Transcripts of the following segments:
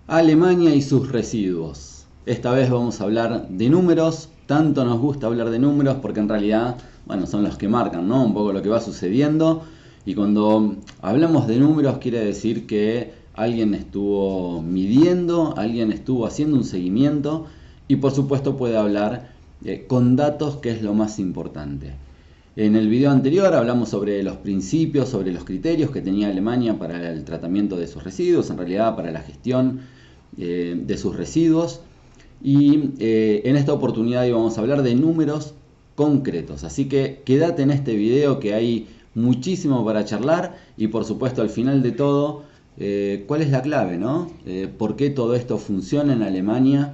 Alemania y sus residuos. Esta vez vamos a hablar de números. Tanto nos gusta hablar de números porque en realidad, bueno, son los que marcan, ¿no? Un poco lo que va sucediendo. Y cuando hablamos de números quiere decir que alguien estuvo midiendo, alguien estuvo haciendo un seguimiento y por supuesto puede hablar con datos, que es lo más importante. En el video anterior hablamos sobre los principios, sobre los criterios que tenía Alemania para el tratamiento de sus residuos, en realidad para la gestión de sus residuos. Y en esta oportunidad vamos a hablar de números concretos. Así que quédate en este video que hay muchísimo para charlar y por supuesto al final de todo, ¿cuál es la clave, no? ¿Por qué todo esto funciona en Alemania?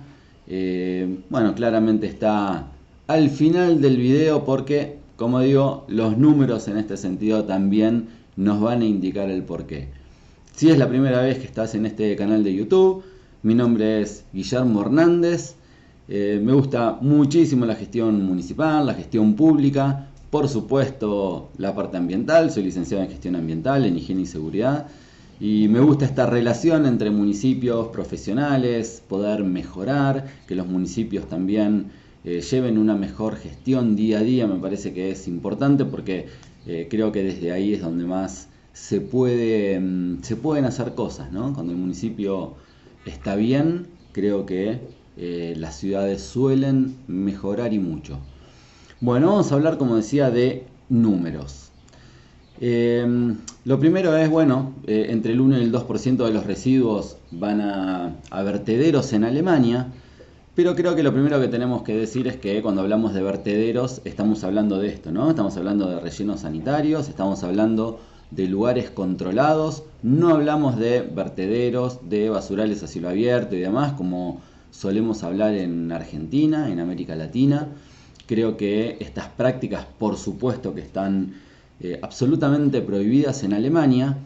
Bueno, claramente está al final del video porque, como digo, los números en este sentido también nos van a indicar el porqué. Si es la primera vez que estás en este canal de YouTube, mi nombre es Guillermo Hernández. Me gusta muchísimo la gestión municipal, la gestión pública, por supuesto la parte ambiental. Soy licenciado en gestión ambiental, en higiene y seguridad. Y me gusta esta relación entre municipios, profesionales, poder mejorar, que los municipios también lleven una mejor gestión día a día. Me parece que es importante porque creo que desde ahí es donde más se pueden hacer cosas, ¿no? Cuando el municipio está bien, creo que las ciudades suelen mejorar y mucho. Bueno, vamos a hablar, como decía, de números. Lo primero es, bueno, entre el 1 y el 2% de los residuos van a vertederos en Alemania, pero creo que lo primero que tenemos que decir es que cuando hablamos de vertederos estamos hablando de esto, ¿no? Estamos hablando de rellenos sanitarios, estamos hablando de lugares controlados, no hablamos de vertederos, de basurales a cielo abierto y demás, como solemos hablar en Argentina, en América Latina. Creo que estas prácticas, por supuesto que están absolutamente prohibidas en Alemania,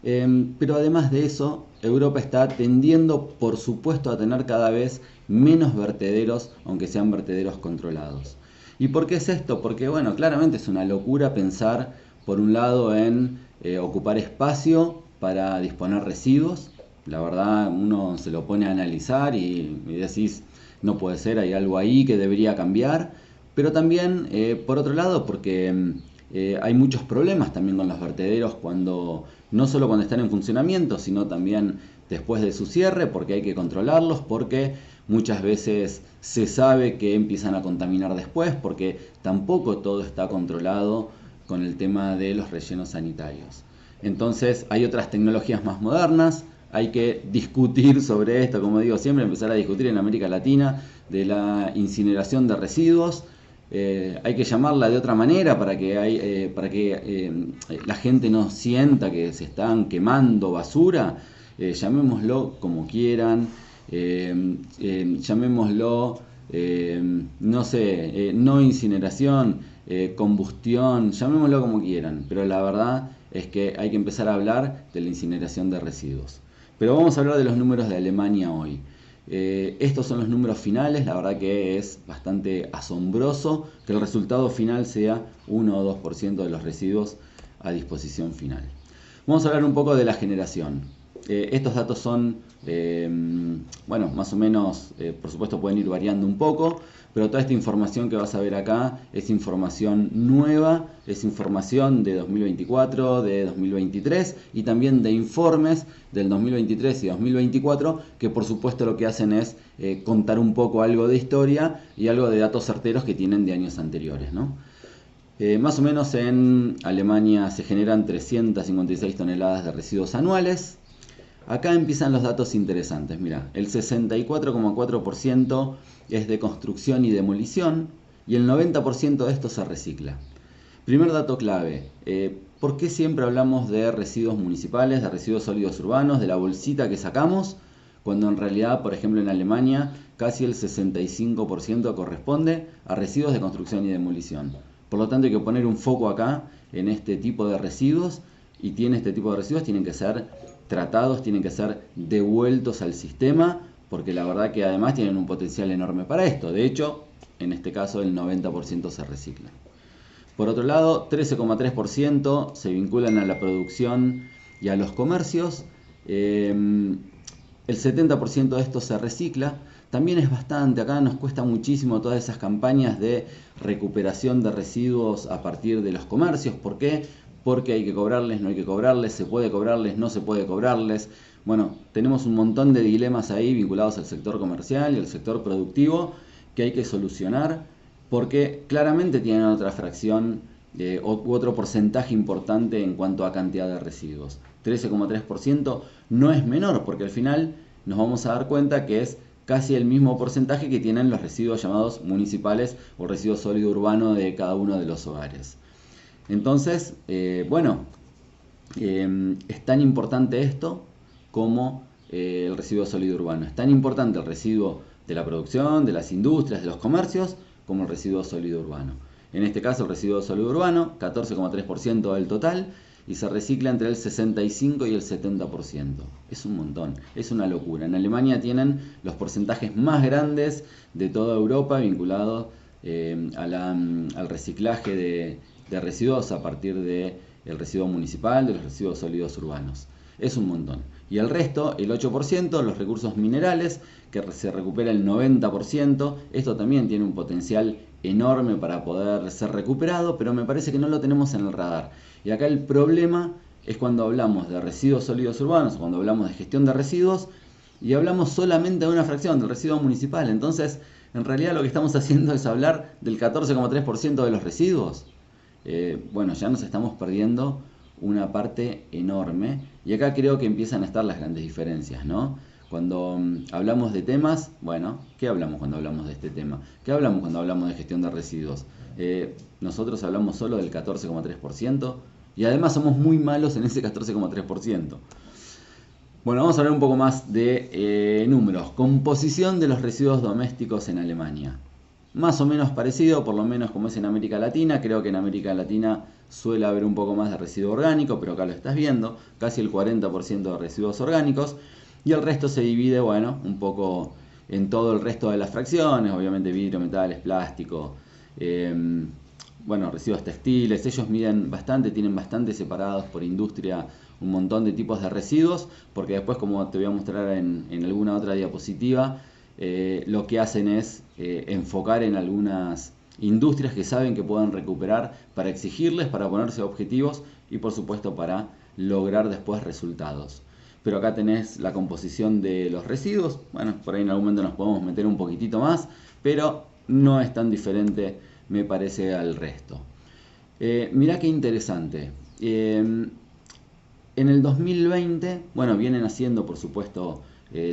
pero además de eso, Europa está tendiendo, por supuesto, a tener cada vez menos vertederos, aunque sean vertederos controlados. ¿Y por qué es esto? Porque, bueno, claramente es una locura pensar, por un lado, en ocupar espacio para disponer residuos. La verdad, uno se lo pone a analizar y decís, no puede ser, hay algo ahí que debería cambiar. Pero también, por otro lado, porque hay muchos problemas también con los vertederos no solo cuando están en funcionamiento, sino también después de su cierre, porque hay que controlarlos, porque muchas veces se sabe que empiezan a contaminar después, porque tampoco todo está controlado con el tema de los rellenos sanitarios. Entonces hay otras tecnologías más modernas, hay que discutir sobre esto, como digo siempre, empezar a discutir en América Latina de la incineración de residuos. Hay que llamarla de otra manera para que la gente no sienta que se están quemando basura. Llamémoslo como quieran, llamémoslo, no sé, no incineración, combustión, llamémoslo como quieran, pero la verdad es que hay que empezar a hablar de la incineración de residuos. Pero vamos a hablar de los números de Alemania hoy. Estos son los números finales. La verdad que es bastante asombroso que el resultado final sea 1 o 2% de los residuos a disposición final. Vamos a hablar un poco de la generación. Estos datos son, bueno, más o menos, por supuesto pueden ir variando un poco, pero toda esta información que vas a ver acá es información nueva, es información de 2024, de 2023 y también de informes del 2023 y 2024 que por supuesto lo que hacen es contar un poco algo de historia y algo de datos certeros que tienen de años anteriores, ¿no? Más o menos en Alemania se generan 356 toneladas de residuos anuales. Acá empiezan los datos interesantes. Mira, el 64,4% es de construcción y demolición y el 90% de esto se recicla. Primer dato clave, ¿por qué siempre hablamos de residuos municipales, de residuos sólidos urbanos, de la bolsita que sacamos? Cuando en realidad, por ejemplo en Alemania, casi el 65% corresponde a residuos de construcción y demolición. Por lo tanto hay que poner un foco acá en este tipo de residuos y este tipo de residuos tienen que ser tratados, tienen que ser devueltos al sistema, porque la verdad que además tienen un potencial enorme para esto. De hecho, en este caso el 90% se recicla. Por otro lado, 13,3% se vinculan a la producción y a los comercios. el 70% de esto se recicla. También es bastante, acá nos cuesta muchísimo todas esas campañas de recuperación de residuos a partir de los comercios. ¿Por qué? Porque hay que cobrarles, no hay que cobrarles, se puede cobrarles, no se puede cobrarles. Bueno, tenemos un montón de dilemas ahí vinculados al sector comercial y al sector productivo que hay que solucionar, porque claramente tienen otra fracción u otro porcentaje importante en cuanto a cantidad de residuos. 13,3% no es menor, porque al final nos vamos a dar cuenta que es casi el mismo porcentaje que tienen los residuos llamados municipales o residuo sólido urbano de cada uno de los hogares. Entonces, es tan importante esto como el residuo sólido urbano. Es tan importante el residuo de la producción, de las industrias, de los comercios, como el residuo sólido urbano. En este caso, el residuo sólido urbano, 14,3% del total, y se recicla entre el 65 y el 70%. Es un montón, es una locura. En Alemania tienen los porcentajes más grandes de toda Europa vinculados al reciclaje de residuos a partir del residuo municipal, de los residuos sólidos urbanos. Es un montón. Y el resto, el 8%, los recursos minerales, que se recupera el 90%. Esto también tiene un potencial enorme para poder ser recuperado, pero me parece que no lo tenemos en el radar. Y acá el problema es cuando hablamos de residuos sólidos urbanos, cuando hablamos de gestión de residuos, y hablamos solamente de una fracción del residuo municipal. Entonces, en realidad lo que estamos haciendo es hablar del 14,3% de los residuos. Ya nos estamos perdiendo una parte enorme, y acá creo que empiezan a estar las grandes diferencias, ¿no? Cuando hablamos de temas, ¿qué hablamos cuando hablamos de este tema? ¿Qué hablamos cuando hablamos de gestión de residuos? Nosotros hablamos solo del 14,3% y además somos muy malos en ese 14,3%. Bueno, vamos a hablar un poco más de números. Composición de los residuos domésticos en Alemania. Más o menos parecido, por lo menos como es en América Latina. Creo que en América Latina suele haber un poco más de residuo orgánico, pero acá lo estás viendo, casi el 40% de residuos orgánicos. Y el resto se divide, un poco en todo el resto de las fracciones, obviamente vidrio, metales, plástico, residuos textiles. Ellos miden bastante, tienen bastante separados por industria un montón de tipos de residuos, porque después, como te voy a mostrar en alguna otra diapositiva, lo que hacen es enfocar en algunas industrias que saben que pueden recuperar para exigirles, para ponerse objetivos y por supuesto para lograr después resultados. Pero acá tenés la composición de los residuos. Por ahí en algún momento nos podemos meter un poquitito más, pero no es tan diferente, me parece, al resto. Mirá qué interesante. En el 2020, vienen haciendo, por supuesto,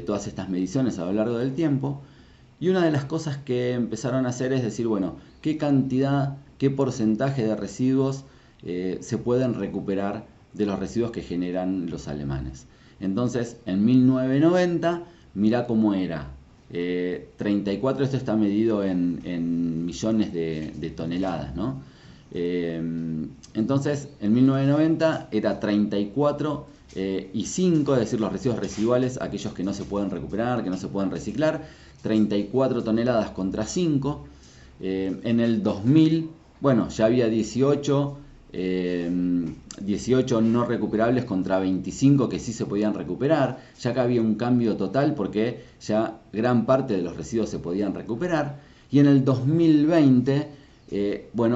todas estas mediciones a lo largo del tiempo. Y una de las cosas que empezaron a hacer es decir, qué cantidad, qué porcentaje de residuos se pueden recuperar de los residuos que generan los alemanes. Entonces, en 1990, mirá cómo era. 34, esto está medido en millones de toneladas, ¿no? Entonces, en 1990 era 34 y 5, es decir, los residuos residuales, aquellos que no se pueden recuperar, que no se pueden reciclar, 34 toneladas contra 5. En el 2000, ya había 18 no recuperables contra 25 que sí se podían recuperar. Ya que había un cambio total porque ya gran parte de los residuos se podían recuperar. Y en el 2020,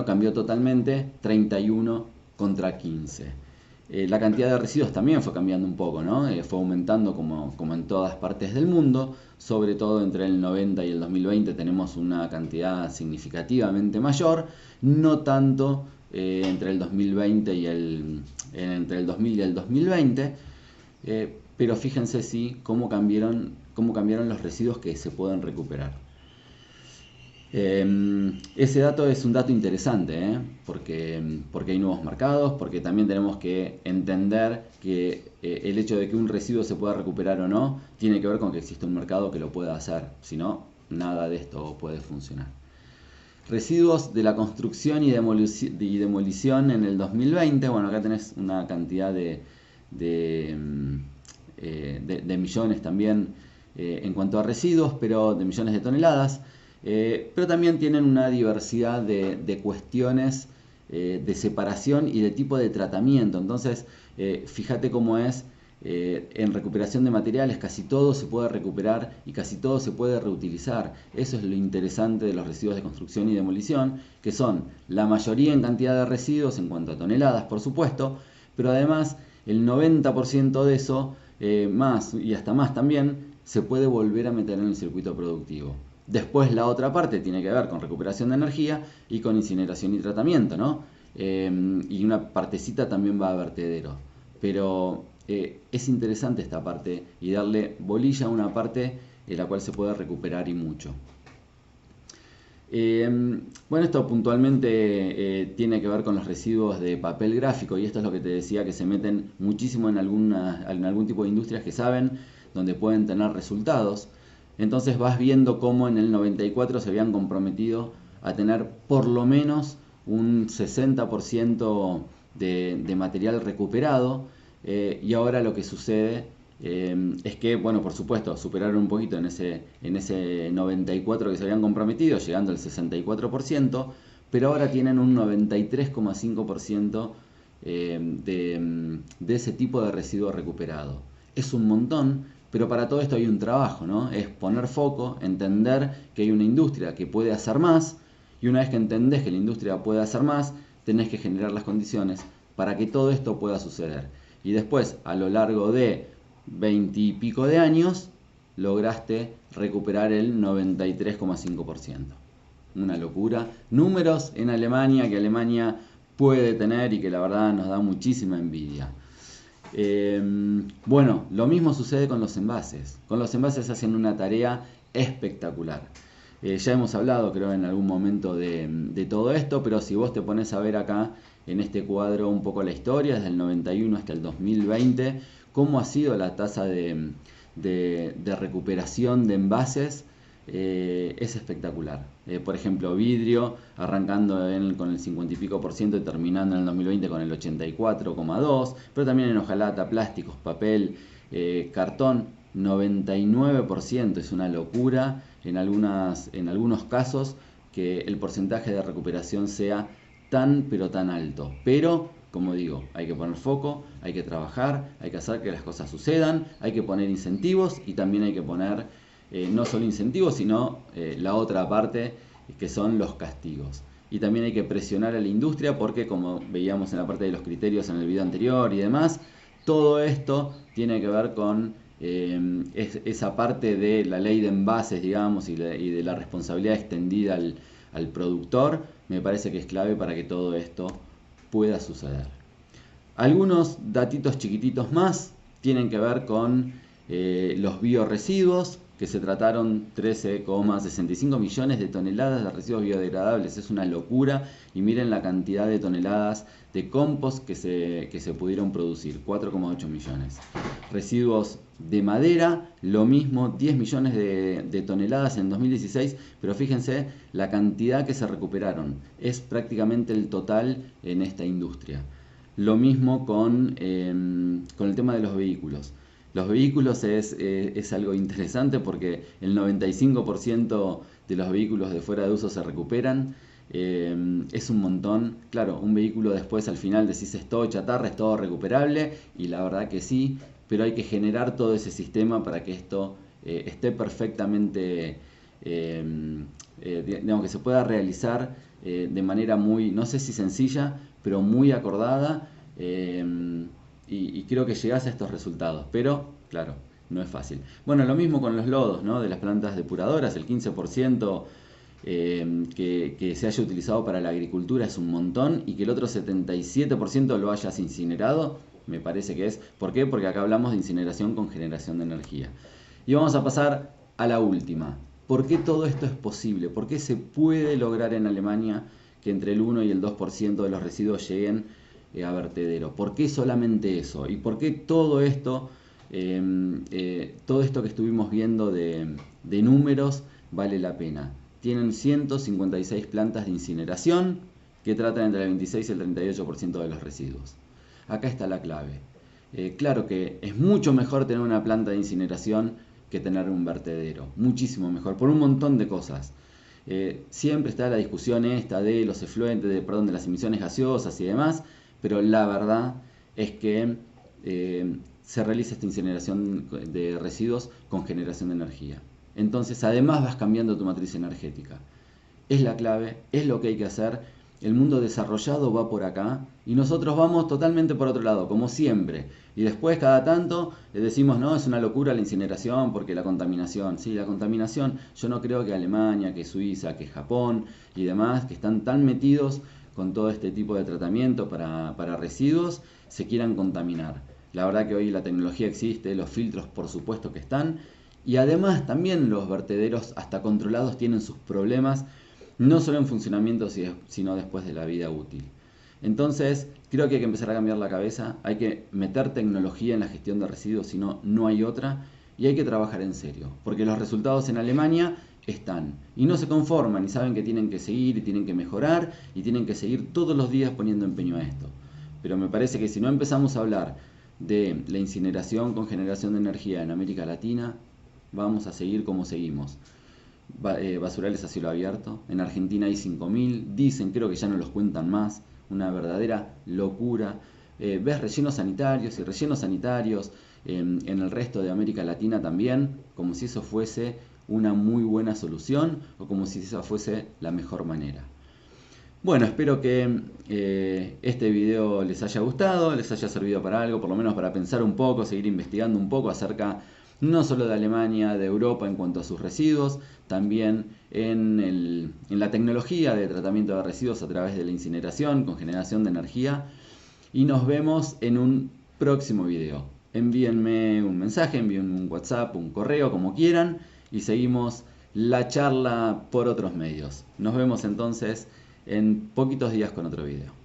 cambió totalmente, 31 contra 15. La cantidad de residuos también fue cambiando un poco, ¿no? Fue aumentando como en todas partes del mundo. Sobre todo entre el 90 y el 2020 tenemos una cantidad significativamente mayor. No tanto entre el 2020 entre el 2000 y el 2020, pero fíjense cómo cambiaron los residuos que se pueden recuperar. Ese dato es un dato interesante, porque hay nuevos mercados, porque también tenemos que entender que el hecho de que un residuo se pueda recuperar o no tiene que ver con que existe un mercado que lo pueda hacer. Si no, nada de esto puede funcionar. Residuos de la construcción y demolición en el 2020. Acá tenés una cantidad de millones también en cuanto a residuos, pero de millones de toneladas. Pero también tienen una diversidad de cuestiones de separación y de tipo de tratamiento. Entonces, fíjate cómo es En recuperación de materiales casi todo se puede recuperar y casi todo se puede reutilizar. Eso es lo interesante de los residuos de construcción y demolición, que son la mayoría en cantidad de residuos en cuanto a toneladas, por supuesto, pero además el 90% de eso, más y hasta más también, se puede volver a meter en el circuito productivo. Después la otra parte tiene que ver con recuperación de energía y con incineración y tratamiento, ¿no? Y una partecita también va a vertedero. Pero es interesante esta parte y darle bolilla a una parte en la cual se puede recuperar y mucho. Bueno, esto puntualmente tiene que ver con los residuos de papel gráfico, y esto es lo que te decía, que se meten muchísimo en algún tipo de industrias que saben donde pueden tener resultados. Entonces vas viendo cómo en el 94 se habían comprometido a tener por lo menos un 60% de material recuperado, y ahora lo que sucede es que, bueno, por supuesto, superaron un poquito en ese 94 que se habían comprometido, llegando al 64%, pero ahora tienen un 93,5% de ese tipo de residuo recuperado. Es un montón, pero para todo esto hay un trabajo, ¿no? Es poner foco, entender que hay una industria que puede hacer más, y una vez que entendés que la industria puede hacer más, tenés que generar las condiciones para que todo esto pueda suceder. Y después, a lo largo de 20 y pico de años, lograste recuperar el 93,5%. Una locura. Números en Alemania que Alemania puede tener y que la verdad nos da muchísima envidia. Bueno, lo mismo sucede con los envases. Con los envases hacen una tarea espectacular. Ya hemos hablado, creo, en algún momento de todo esto, pero si vos te pones a ver acá en este cuadro un poco la historia, desde el 91 hasta el 2020, cómo ha sido la tasa de recuperación de envases, es espectacular. Por ejemplo, vidrio, arrancando con el 50 y pico % y terminando en el 2020 con el 84,2%, pero también en hojalata, plásticos, papel, cartón, 99%. Es una locura en algunos casos que el porcentaje de recuperación sea tan pero tan alto. Pero, como digo, hay que poner foco, hay que trabajar, hay que hacer que las cosas sucedan, hay que poner incentivos, y también hay que poner no solo incentivos, sino la otra parte, que son los castigos. Y también hay que presionar a la industria porque, como veíamos en la parte de los criterios en el video anterior y demás, todo esto tiene que ver con esa parte de la ley de envases, digamos, y de la responsabilidad extendida al productor. Me parece que es clave para que todo esto pueda suceder. Algunos datitos chiquititos más tienen que ver con los biorresiduos, que se trataron 13,65 millones de toneladas de residuos biodegradables. Es una locura, y miren la cantidad de toneladas de compost que se pudieron producir, 4,8 millones. Residuos de madera, lo mismo, 10 millones de toneladas en 2016, pero fíjense la cantidad que se recuperaron, es prácticamente el total en esta industria. Lo mismo con el tema de los vehículos. Los vehículos es algo interesante porque el 95% de los vehículos de fuera de uso se recuperan. Es un montón. Claro, un vehículo después al final decís es todo chatarra, es todo recuperable, y la verdad que sí, pero hay que generar todo ese sistema para que esto esté perfectamente, digamos, que se pueda realizar de manera muy, no sé si sencilla, pero muy acordada, y creo que llegás a estos resultados, pero claro, no es fácil. Bueno, lo mismo con los lodos, ¿no?, de las plantas depuradoras. El 15% que se haya utilizado para la agricultura es un montón, y que el otro 77% lo hayas incinerado, me parece que es. ¿Por qué? Porque acá hablamos de incineración con generación de energía. Y vamos a pasar a la última. ¿Por qué todo esto es posible? ¿Por qué se puede lograr en Alemania que entre el 1 y el 2% de los residuos lleguen a vertedero? ¿Por qué solamente eso? ¿Y por qué todo esto que estuvimos viendo de números vale la pena? Tienen 156 plantas de incineración que tratan entre el 26 y el 38% de los residuos. Acá está la clave. Claro que es mucho mejor tener una planta de incineración que tener un vertedero, muchísimo mejor, por un montón de cosas. Siempre está la discusión esta de los efluentes, de las emisiones gaseosas y demás, pero la verdad es que se realiza esta incineración de residuos con generación de energía. Entonces, además vas cambiando tu matriz energética. Es la clave, es lo que hay que hacer. El mundo desarrollado va por acá y nosotros vamos totalmente por otro lado, como siempre. Y después cada tanto le decimos, no, es una locura la incineración porque la contaminación. Sí, la contaminación, yo no creo que Alemania, que Suiza, que Japón y demás, que están tan metidos con todo este tipo de tratamiento para residuos, se quieran contaminar. La verdad que hoy la tecnología existe, los filtros por supuesto que están, y además también los vertederos hasta controlados tienen sus problemas, no solo en funcionamiento, sino después de la vida útil. Entonces, creo que hay que empezar a cambiar la cabeza, hay que meter tecnología en la gestión de residuos, si no, no hay otra, y hay que trabajar en serio, porque los resultados en Alemania están, y no se conforman, y saben que tienen que seguir, y tienen que mejorar, y tienen que seguir todos los días poniendo empeño a esto. Pero me parece que si no empezamos a hablar de la incineración con generación de energía en América Latina, vamos a seguir como seguimos. Basurales a cielo abierto, en Argentina hay 5.000, dicen, creo que ya no los cuentan más, una verdadera locura. Ves rellenos sanitarios y rellenos sanitarios en el resto de América Latina también, como si eso fuese una muy buena solución o como si esa fuese la mejor manera. Bueno, espero que este video les haya gustado, les haya servido para algo, por lo menos para pensar un poco, seguir investigando un poco acerca no solo de Alemania, de Europa en cuanto a sus residuos, también en la tecnología de tratamiento de residuos a través de la incineración con generación de energía. Y nos vemos en un próximo video. Envíenme un mensaje, envíenme un WhatsApp, un correo, como quieran, y seguimos la charla por otros medios. Nos vemos entonces en poquitos días con otro video.